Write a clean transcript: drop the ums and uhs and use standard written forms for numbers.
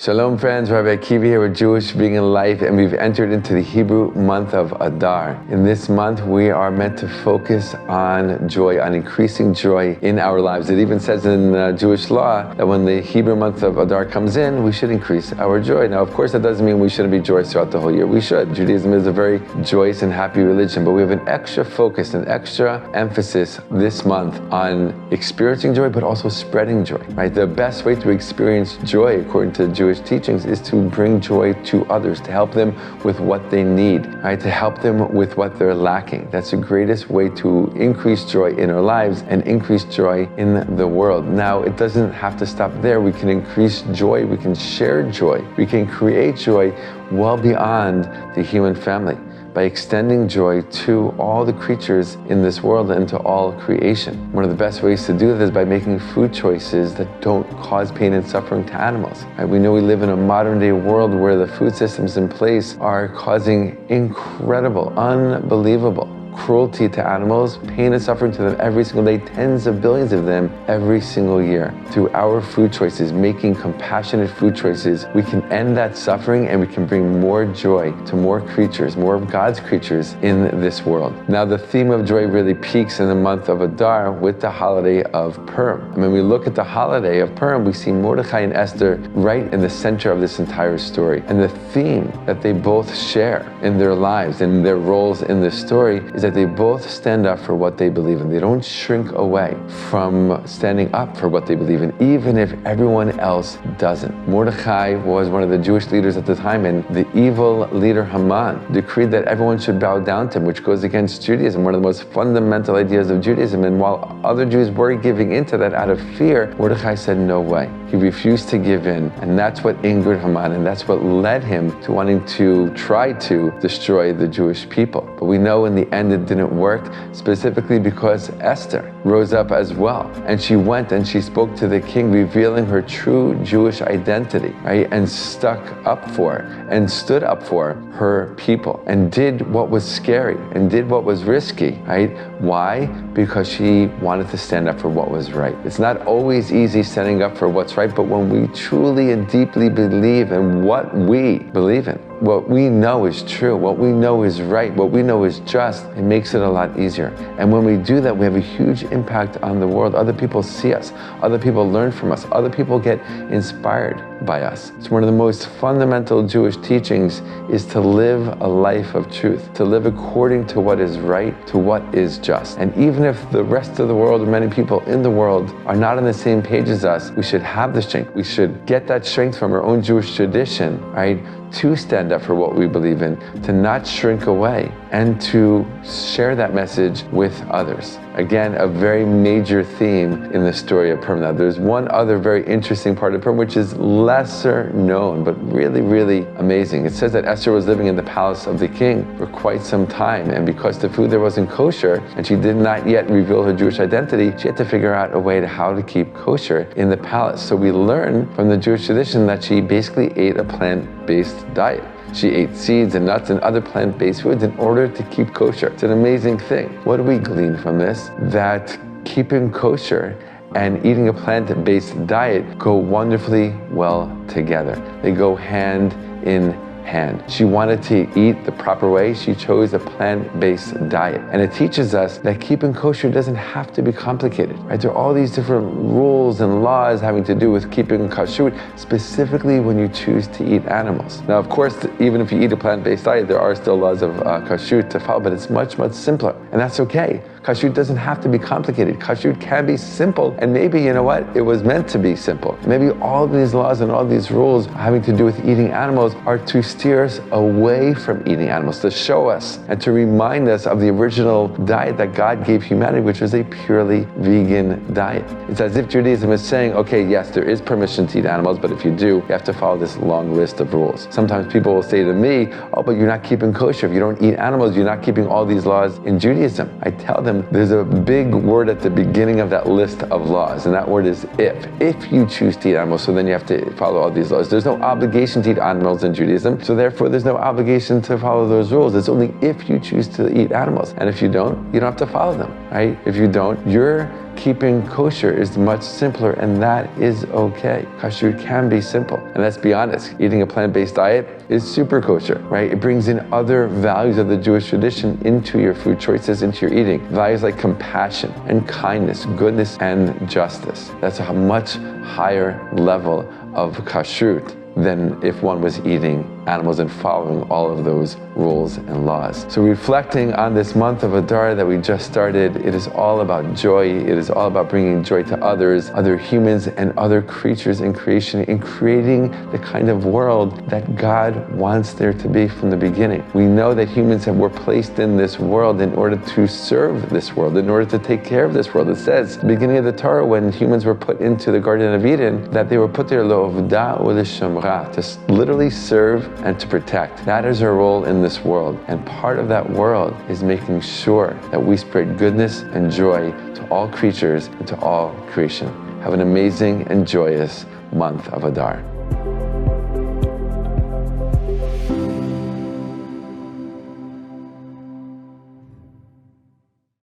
Shalom friends, Rabbi Akiva here with Jewish Being in Life, and we've entered into the Hebrew month of Adar. In this month, we are meant to focus on joy, on increasing joy in our lives. It even says in Jewish law that when the Hebrew month of Adar comes in, we should increase our joy. Now, of course, that doesn't mean we shouldn't be joyous throughout the whole year. We should. Judaism is a very joyous and happy religion, but we have an extra focus, an extra emphasis this month on experiencing joy, but also spreading joy, right? The best way to experience joy, according to Jewish teachings, is to bring joy to others, to help them with what they need, right? To help them with what they're lacking. That's the greatest way to increase joy in our lives and increase joy in the world. Now, it doesn't have to stop there. We can increase joy, we can share joy, we can create joy well beyond the human family, by extending joy to all the creatures in this world and to all creation. One of the best ways to do this is by making food choices that don't cause pain and suffering to animals. Right? We know we live in a modern day world where the food systems in place are causing incredible, unbelievable cruelty to animals, pain and suffering to them every single day, tens of billions of them every single year. Through our food choices, making compassionate food choices, we can end that suffering and we can bring more joy to more creatures, more of God's creatures in this world. Now, the theme of joy really peaks in the month of Adar with the holiday of Purim. And when we look at the holiday of Purim, we see Mordechai and Esther right in the center of this entire story. And the theme that they both share in their lives and their roles in this story is that they both stand up for what they believe in. They don't shrink away from standing up for what they believe in, even if everyone else doesn't. Mordechai was one of the Jewish leaders at the time, and the evil leader Haman decreed that everyone should bow down to him, which goes against Judaism, one of the most fundamental ideas of Judaism. And while other Jews were giving into that out of fear, Mordechai said no way. He refused to give in, and that's what angered Haman, and that's what led him to wanting to try to destroy the Jewish people. But we know in the end it didn't work, specifically because Esther rose up as well, and she went and she spoke to the king, revealing her true Jewish identity, right? And stuck up for and stood up for her people, and did what was scary and did what was risky, right? Why? Because she wanted to stand up for what was right. It's not always easy standing up for what's right, but when we truly and deeply believe in what we believe in, what we know is true, what we know is right, what we know is just, it makes it a lot easier. And when we do that, we have a huge impact on the world. Other people see us, other people learn from us, other people get inspired by us. It's one of the most fundamental Jewish teachings is to live a life of truth, to live according to what is right, to what is just. And even if the rest of the world, or many people in the world, are not on the same page as us, we should have the strength. We should get that strength from our own Jewish tradition, right? To stand up for what we believe in, to not shrink away, and to share that message with others. Again, a very major theme in the story of Purim. Now, there's one other very interesting part of Purim, which is lesser known, but really, really amazing. It says that Esther was living in the palace of the king for quite some time, and because the food there wasn't kosher, and she did not yet reveal her Jewish identity, she had to figure out a way to how to keep kosher in the palace. So we learn from the Jewish tradition that she basically ate a plant-based diet. She ate seeds and nuts and other plant-based foods in order to keep kosher. It's an amazing thing. What do we glean from this? That keeping kosher and eating a plant-based diet go wonderfully well together. They go hand in hand. She wanted to eat the proper way. She chose a plant-based diet. And it teaches us that keeping kosher doesn't have to be complicated, right? There are all these different rules and laws having to do with keeping kashrut, specifically when you choose to eat animals. Now, of course, even if you eat a plant-based diet, there are still laws of kashrut to follow, but it's much, much simpler. And that's okay. Kashrut doesn't have to be complicated. Kashrut can be simple, and maybe, you know what, it was meant to be simple. Maybe all these laws and all these rules having to do with eating animals are to steer us away from eating animals, to show us and to remind us of the original diet that God gave humanity, which was a purely vegan diet. It's as if Judaism is saying, okay, yes, there is permission to eat animals, but if you do, you have to follow this long list of rules. Sometimes people will say to me, oh, but you're not keeping kosher. If you don't eat animals, you're not keeping all these laws in Judaism. I tell them, there's a big word at the beginning of that list of laws, and that word is if. If you choose to eat animals, so then you have to follow all these laws. There's no obligation to eat animals in Judaism, so therefore there's no obligation to follow those rules. It's only if you choose to eat animals. And if you don't have to follow them, right? If you don't, you're keeping kosher is much simpler, and that is okay. Kashrut can be simple. And let's be honest, eating a plant-based diet is super kosher, right? It brings in other values of the Jewish tradition into your food choices, into your eating. Values like compassion and kindness, goodness and justice. That's a much higher level of kashrut than if one was eating animals and following all of those rules and laws. So reflecting on this month of Adar that we just started, it is all about joy. It is all about bringing joy to others, other humans and other creatures in creation, in creating the kind of world that God wants there to be from the beginning. We know that humans were placed in this world in order to serve this world, in order to take care of this world. It says, at the beginning of the Torah, when humans were put into the Garden of Eden, that they were put there lo'ovda u'lishamra, to literally serve and to protect. That is our role in this world. And part of that world is making sure that we spread goodness and joy to all creatures and to all creation. Have an amazing and joyous month of Adar.